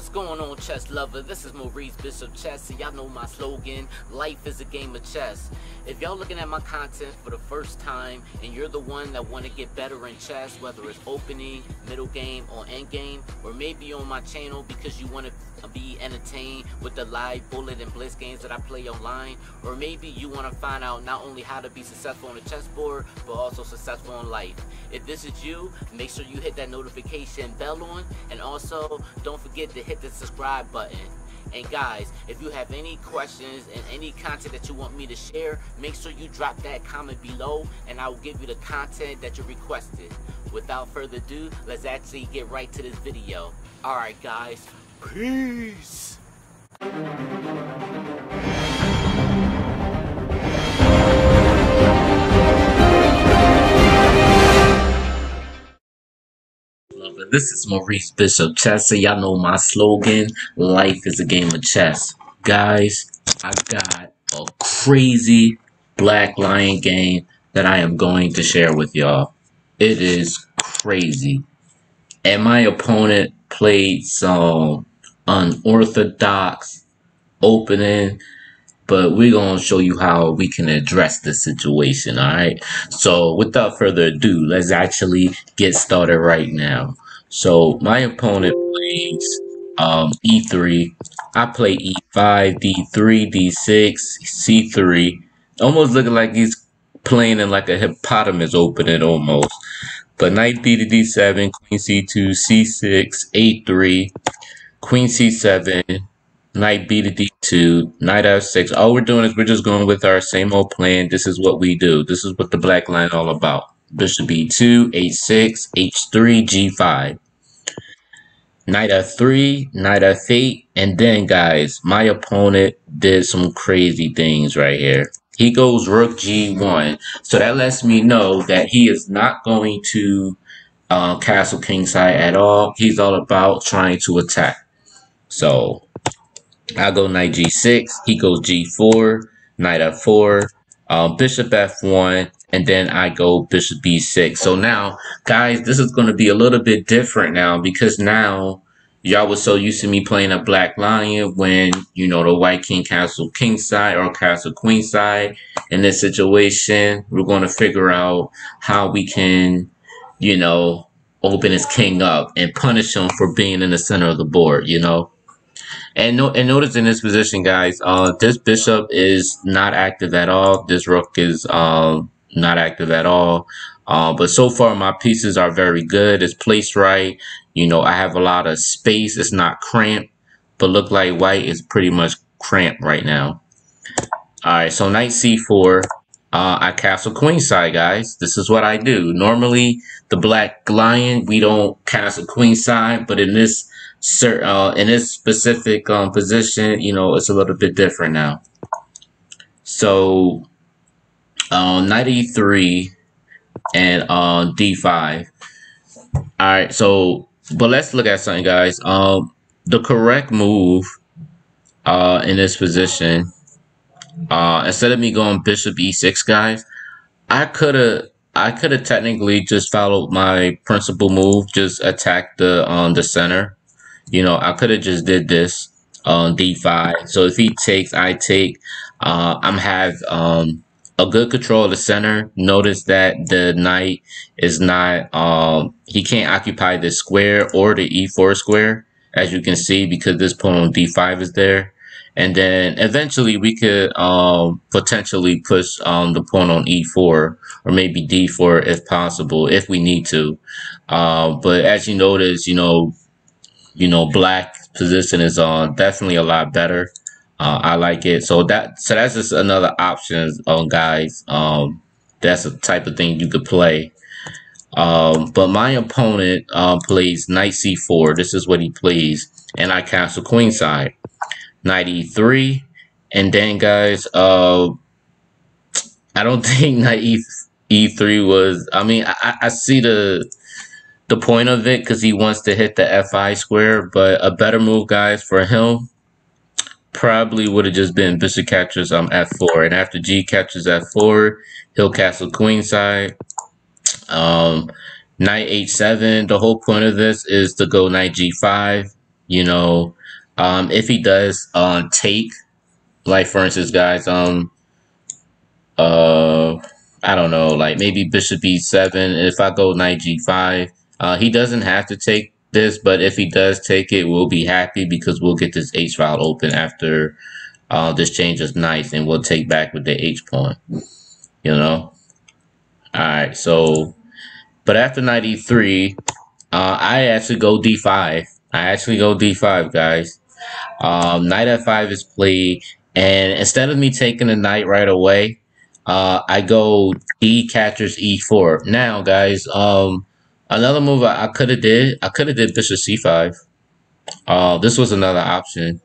What's going on, chess lover? This is Maurice Bishop Chess, and y'all know my slogan, life is a game of chess. If y'all looking at my content for the first time and you're the one that want to get better in chess, whether it's opening, middle game, or end game, or maybe on my channel because you want to be entertained with the live bullet and blitz games that I play online, or maybe you want to find out not only how to be successful on the chessboard but also successful in life. If this is you, make sure you hit that notification bell on, and also don't forget to hit the subscribe button. And guys, if you have any questions and any content that you want me to share, make sure you drop that comment below and I will give you the content that you requested. Without further ado, let's actually get right to this video. Alright guys, peace! This is Maurice Bishop Chess, so y'all know my slogan, life is a game of chess. Guys, I got a crazy Black Lion game that I am going to share with y'all. It is crazy. And my opponent played some unorthodox opening, but we're going to show you how we can address the situation, alright? So without further ado, let's actually get started right now. So my opponent plays E3. I play E5, D3, D6, C3. Almost looking like he's playing in like a hippopotamus opening almost. But knight B to D7, queen C2, C6, A3, queen C7, knight B to D2, knight F6. All we're doing is we're just going with our same old plan. This is what we do. This is what the black line all about. Bishop B2, H6, H3, G5. Knight F3, knight F8, and then guys, my opponent did some crazy things right here. He goes rook G1, so that lets me know that he is not going to castle kingside at all. He's all about trying to attack. So I go knight G6, he goes G4, knight F4, bishop F1, and then I go bishop B6. So now, guys, this is going to be a little bit different now because now y'all was so used to me playing a black lion when, you know, the white king castle kingside or castle queenside. In this situation, we're going to figure out how we can, you know, open his king up and punish him for being in the center of the board, you know. And notice in this position, guys, this bishop is not active at all. This rook is not active at all. But so far, my pieces are very good. It's placed right. You know, I have a lot of space. It's not cramped. But look like white is pretty much cramped right now. All right, so knight C4. I castle queenside, guys. This is what I do. Normally, the black lion, we don't castle queenside. But in this specific position, you know, it's a little bit different now. So knight E3 and D5. All right, so but let's look at something, guys. The correct move in this position, instead of me going bishop E6, guys, I could have technically just followed my principal move, just attack the center. You know, I could have just did this on D5. So if he takes, I take. I'm have a good control of the center. Notice that the knight is not, he can't occupy the square or the E4 square, as you can see, because this pawn on D5 is there. And then eventually we could potentially push the pawn on E4 or maybe D4 if possible, if we need to. But as you notice, you know, black's position is definitely a lot better. I like it. So that's just another option, guys. That's a type of thing you could play. But my opponent plays knight C4. This is what he plays, and I castle queenside. Knight E3, and then guys, I don't think knight E3 was. I mean, I see the point of it because he wants to hit the FI square, but a better move, guys, for him probably would have just been bishop captures F4, and after G captures F4, he'll castle queenside. Knight H7. The whole point of this is to go knight G5, You know, if he does take, like for instance, guys, uh, I don't know, like maybe Bishop B7. If I go Knight G5, he doesn't have to take this, but if he does take it, we'll be happy because we'll get this H file open after this change is nice, and we'll take back with the H pawn. You know. All right. So, but after Knight E3, I actually go D5. I actually go D5, guys. Knight F5 is played, and instead of me taking the knight right away, I go D catches E4. Now, guys, another move I could have did. I could have did Bishop C5. This was another option.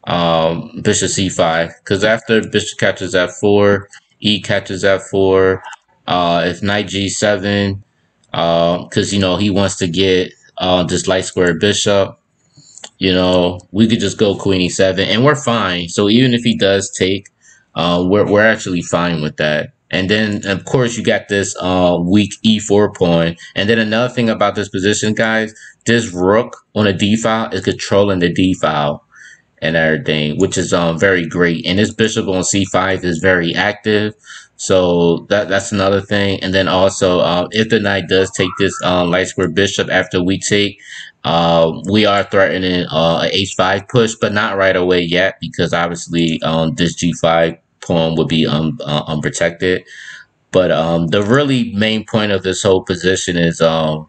Bishop C5, because after Bishop catches F4, E catches F4. If Knight G7, because you know he wants to get this light square bishop. You know, we could just go Queen E7 and we're fine. So even if he does take, we're actually fine with that. And then of course you got this weak E4 pawn. And then another thing about this position, guys, this rook on a D file is controlling the D file and everything, which is very great. And this bishop on C5 is very active. So that's another thing. And then also, if the knight does take this light square bishop after we take, we are threatening a H5 push, but not right away yet, because obviously this G5 pawn would be unprotected. But the really main point of this whole position is like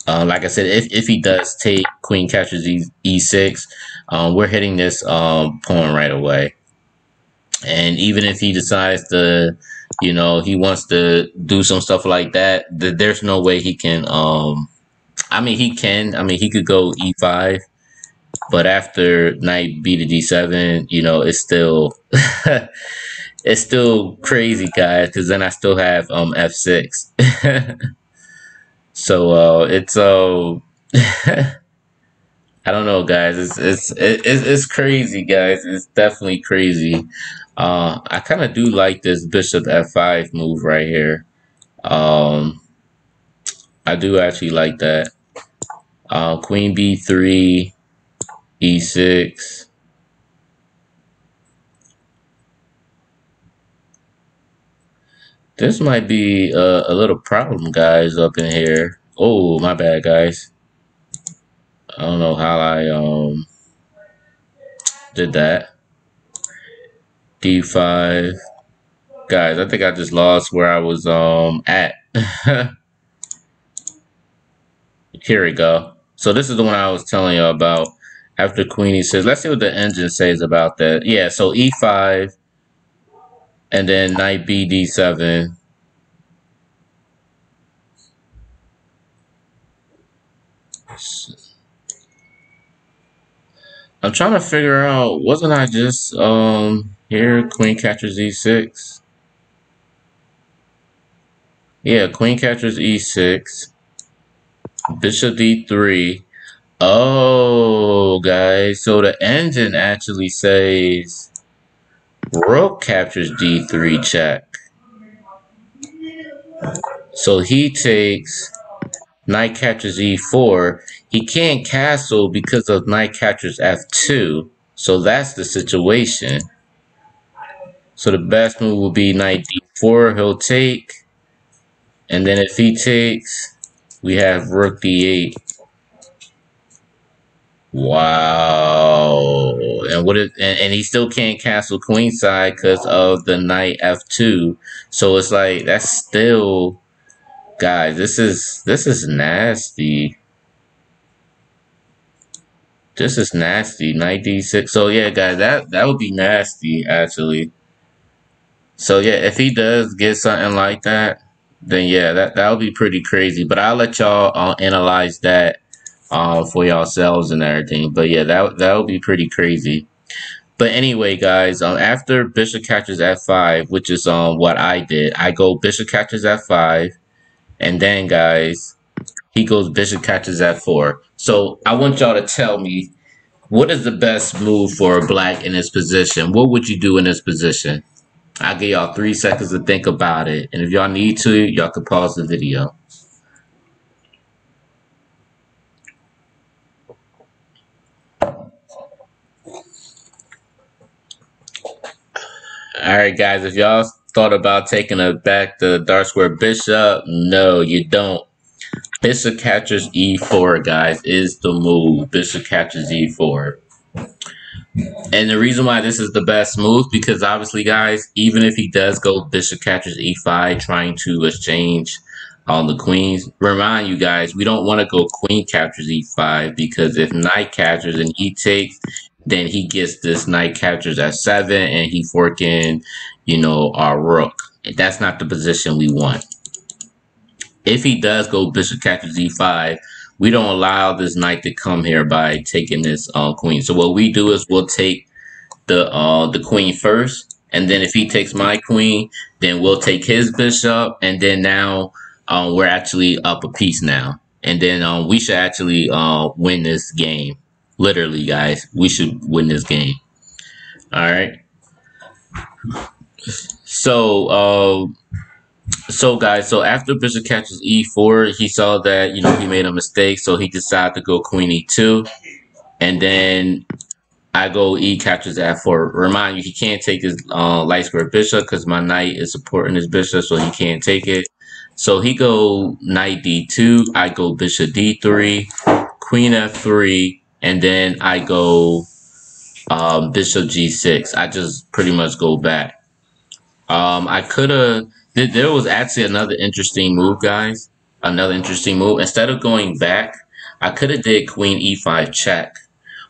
I said, if he does take queen captures E6, we're hitting this pawn right away. And even if he decides to, you know, he wants to do some stuff like that, there's no way he can. I mean, he can. I mean, he could go E5, but after knight B to D7, you know, it's still it's still crazy, guys. Because then I still have F6. So it's I don't know, guys. It's crazy, guys. It's definitely crazy. I kind of do like this Bishop F5 move right here. I do actually like that. Queen B3, E6. This might be a little problem, guys, up in here. Oh, my bad, guys. I don't know how I did that. D5. Guys, I think I just lost where I was at. Here we go. So this is the one I was telling you about. After Queen E6. Let's see what the engine says about that. Yeah, so E5 and then knight B D7. I'm trying to figure out, wasn't I just here queen catches E6? Yeah, queen catches E6. Bishop D3. Oh, guys. So the engine actually says rook captures D3 check. So he takes knight captures E4. He can't castle because of knight captures F2. So that's the situation. So the best move will be knight D4. He'll take. And then if he takes, we have rook D8. Wow. And what? And he still can't castle queenside because of the knight F2. So it's like that's still, guys. This is nasty. This is nasty. Knight D6. So yeah, guys, that would be nasty actually. So yeah, if he does get something like that, then yeah, that would be pretty crazy. But I'll let y'all analyze that for yourselves and everything. But yeah, that would be pretty crazy. But anyway, guys, after bishop catches F5, which is what I did, I go bishop catches F5, and then guys, he goes bishop catches F4. So I want y'all to tell me, what is the best move for black in this position? What would you do in this position? I'll give y'all 3 seconds to think about it. And if y'all need to, y'all can pause the video. Alright guys, if y'all thought about taking it back to dark square bishop, no you don't. Bishop captures e4, guys, is the move. Bishop captures e4. And the reason why this is the best move, because obviously, guys, even if he does go bishop captures e5, trying to exchange on the queens, remind you guys, we don't want to go queen captures e5, because if knight captures and he takes, then he gets this knight captures f7 and he forking, you know, our rook. That's not the position we want. If he does go bishop captures e5, we don't allow this knight to come here by taking this queen. So what we do is we'll take the queen first, and then if he takes my queen, then we'll take his bishop, and then now we're actually up a piece now, and then we should actually win this game. Literally, guys, we should win this game. All right. So guys, so after bishop catches e4, he saw that, you know, he made a mistake, so he decided to go queen e2, and then I go e captures f4. Remind you, he can't take his light square bishop because my knight is supporting his bishop, so he can't take it. So he go knight d2, I go bishop d3, queen f3, and then I go bishop g6. I just pretty much go back. I could have. There was actually another interesting move, guys. Another interesting move. Instead of going back, I could have did queen e5 check,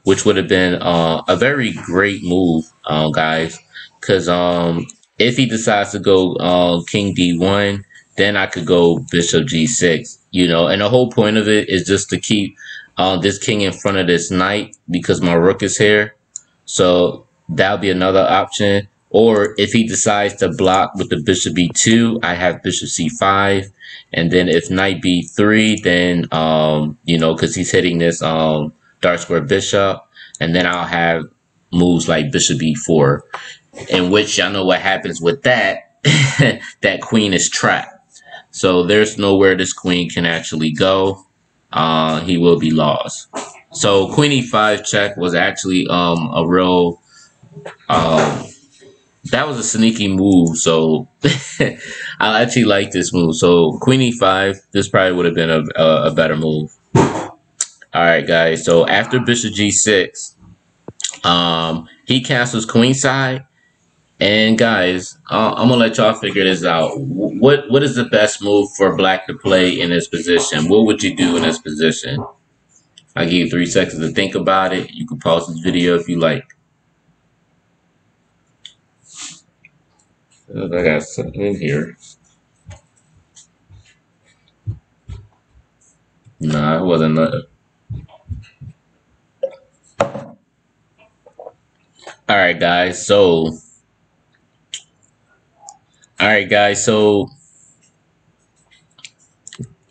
which would have been a very great move, guys. Because if he decides to go king d1, then I could go bishop g6. You know, and the whole point of it is just to keep this king in front of this knight because my rook is here. So that'll be another option. Or if he decides to block with the bishop b2, I have bishop c5. And then if knight b3, then, you know, because he's hitting this dark square bishop. And then I'll have moves like bishop b4, in which y'all know what happens with that. That queen is trapped. So there's nowhere this queen can actually go. He will be lost. So queen e5 check was actually a real... that was a sneaky move, so I actually like this move. So queen e5, this probably would have been a better move. All right, guys. So after bishop g6, he castles queenside, and guys, I'm gonna let y'all figure this out. What is the best move for black to play in this position? What would you do in this position? I'll give you 3 seconds to think about it. You can pause this video if you like. I got something in here. Nah, it wasn't that. All right, guys. So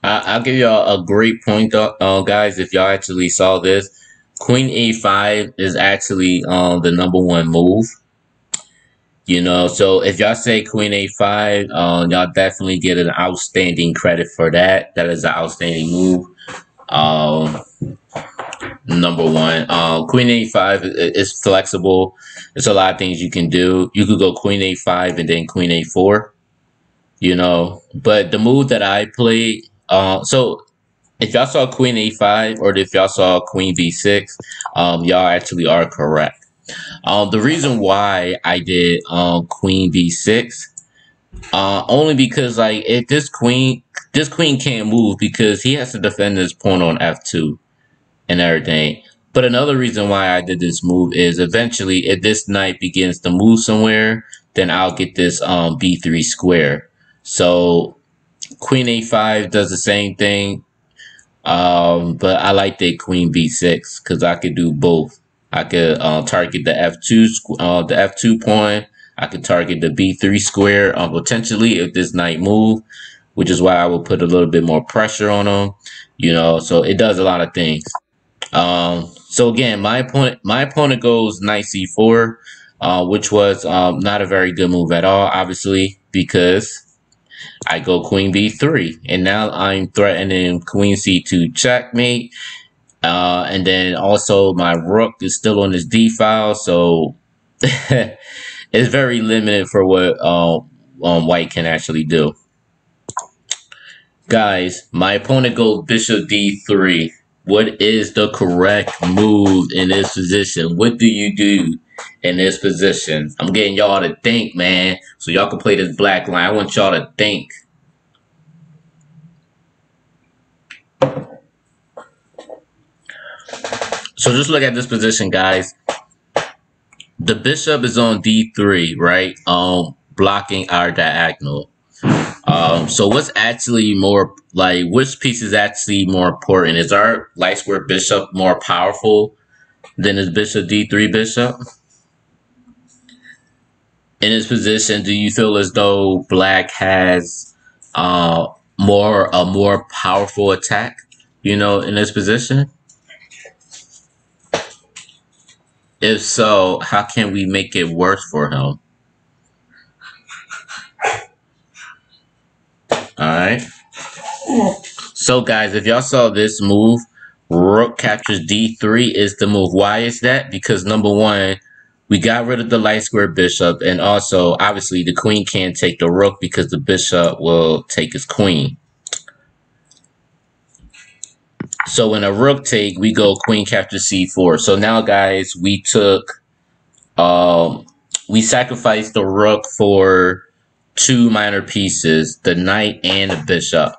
I'll give y'all a great point, guys. If y'all actually saw this, queen a5 is actually the #1 move. You know, so if y'all say queen a5, y'all definitely get an outstanding credit for that. That is an outstanding move. #1, queen a5 is flexible. There's a lot of things you can do. You could go queen a5 and then queen a4. You know, but the move that I played, so if y'all saw queen a5 or if y'all saw queen b6, y'all actually are correct. The reason why I did queen b6, only because like if this queen can't move because he has to defend his pawn on f2 and everything. But another reason why I did this move is eventually if this knight begins to move somewhere, then I'll get this b3 square. So queen a5 does the same thing, but I like that queen b6 because I could do both. I could target the f2 pawn. I could target the b3 square potentially if this knight move, which is why I will put a little bit more pressure on him. You know, so it does a lot of things. So again, my opponent goes knight c4, which was not a very good move at all, obviously, because I go queen b3, and now I'm threatening queen c2 checkmate. And then also my rook is still on this d file, so it's very limited for what white can actually do. Guys, my opponent goes bishop d3. What is the correct move in this position? What do you do in this position? I'm getting y'all to think, man, so y'all can play this black line. I want y'all to think. So just look at this position, guys. The bishop is on d3, right? Blocking our diagonal. So what's actually more, like, which piece is actually more important? Is our light square bishop more powerful than his bishop d3 bishop? In this position, do you feel as though black has a more powerful attack, you know, in this position? If so, how can we make it worse for him? Alright. So guys, if y'all saw this move, rook captures d3 is the move. Why is that? Because number one, we got rid of the light square bishop, and also obviously the queen can't take the rook because the bishop will take his queen. So when a rook take, we go queen captures c4. So now guys, we took we sacrificed the rook for two minor pieces, the knight and the bishop.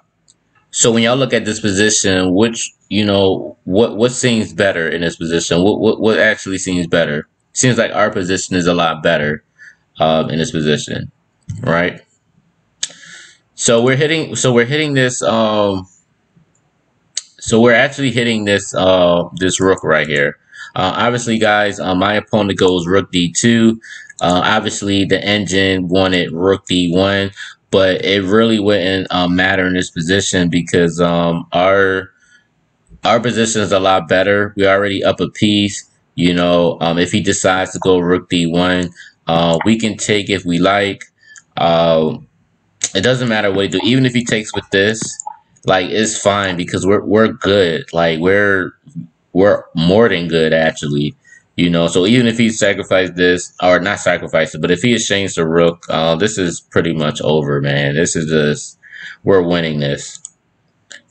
So when y'all look at this position, which, you know, what seems better in this position? What actually seems better? Seems like our position is a lot better in this position, right? So we're hitting this so we're actually hitting this this rook right here. Obviously, guys, my opponent goes rook d2. Obviously, the engine wanted rook d1, but it really wouldn't matter in this position because our position is a lot better. We're already up a piece. You know, if he decides to go rook d1, we can take if we like. It doesn't matter what he do. Even if he takes with this, like, it's fine because we're good. Like, we're more than good, actually. You know, so even if he sacrificed this, or not sacrificed it, but if he exchanges the rook, this is pretty much over, man. This is just, we're winning this.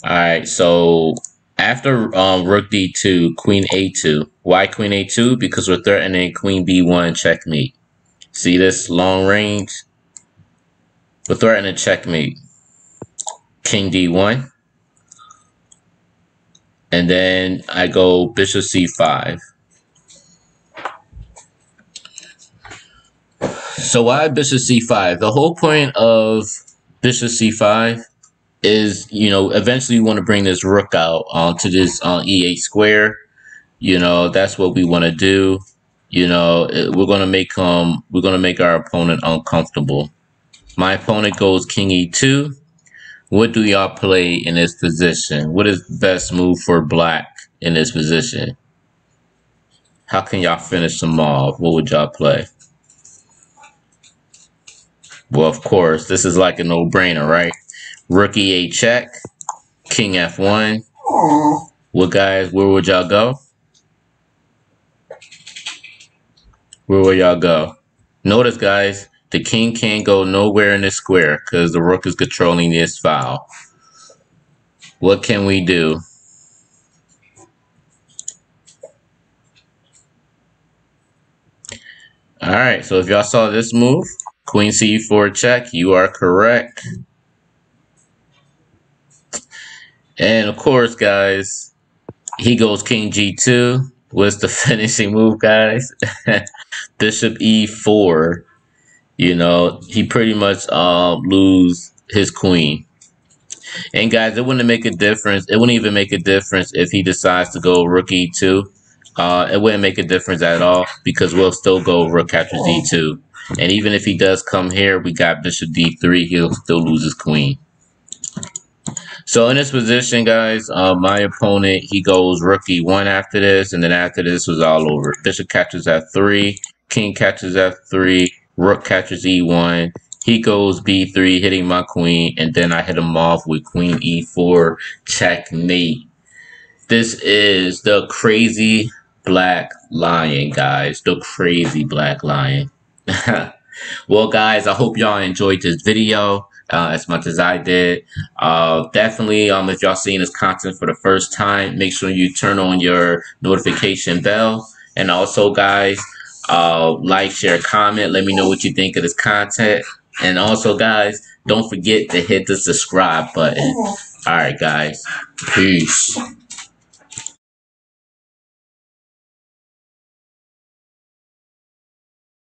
All right, so after rook d2, queen a2. Why queen a2? Because we're threatening queen b1 checkmate. See this long range? We're threatening checkmate. King d1. And then I go bishop c5. So why bishop c5? The whole point of bishop c5 is, you know, eventually you want to bring this rook out onto this e8 square. You know, that's what we want to do. You know, we're gonna make our opponent uncomfortable. My opponent goes king e2. What do y'all play in this position? What is the best move for black in this position? How can y'all finish them off? What would y'all play? Well, of course, this is like a no-brainer, right? Rook e8 check, king f1. Well, guys, where would y'all go? Where will y'all go? Notice, guys, the king can't go nowhere in this square because the rook is controlling this file. What can we do? Alright, so if y'all saw this move, queen c4 check, you are correct. And of course, guys, he goes king g2. What's the finishing move, guys? Bishop e4. You know, he pretty much lose his queen. And guys, it wouldn't make a difference. It wouldn't even make a difference if he decides to go rook e2. It wouldn't make a difference at all because we'll still go rook captures d2. And even if he does come here, we got bishop d3. He'll still lose his queen. So in this position, guys, my opponent, he goes rook e1 after this, and then after this was all over. Bishop catches f3, king catches f3, rook catches e1. He goes b3, hitting my queen, and then I hit him off with queen e4, checkmate. This is the crazy black lion, guys. The crazy black lion. Well, guys, I hope y'all enjoyed this video as much as I did. Definitely, if y'all seeing this content for the first time, make sure you turn on your notification bell. And also, guys, like, share, comment. Let me know what you think of this content. And also, guys, don't forget to hit the subscribe button. All right, guys. Peace.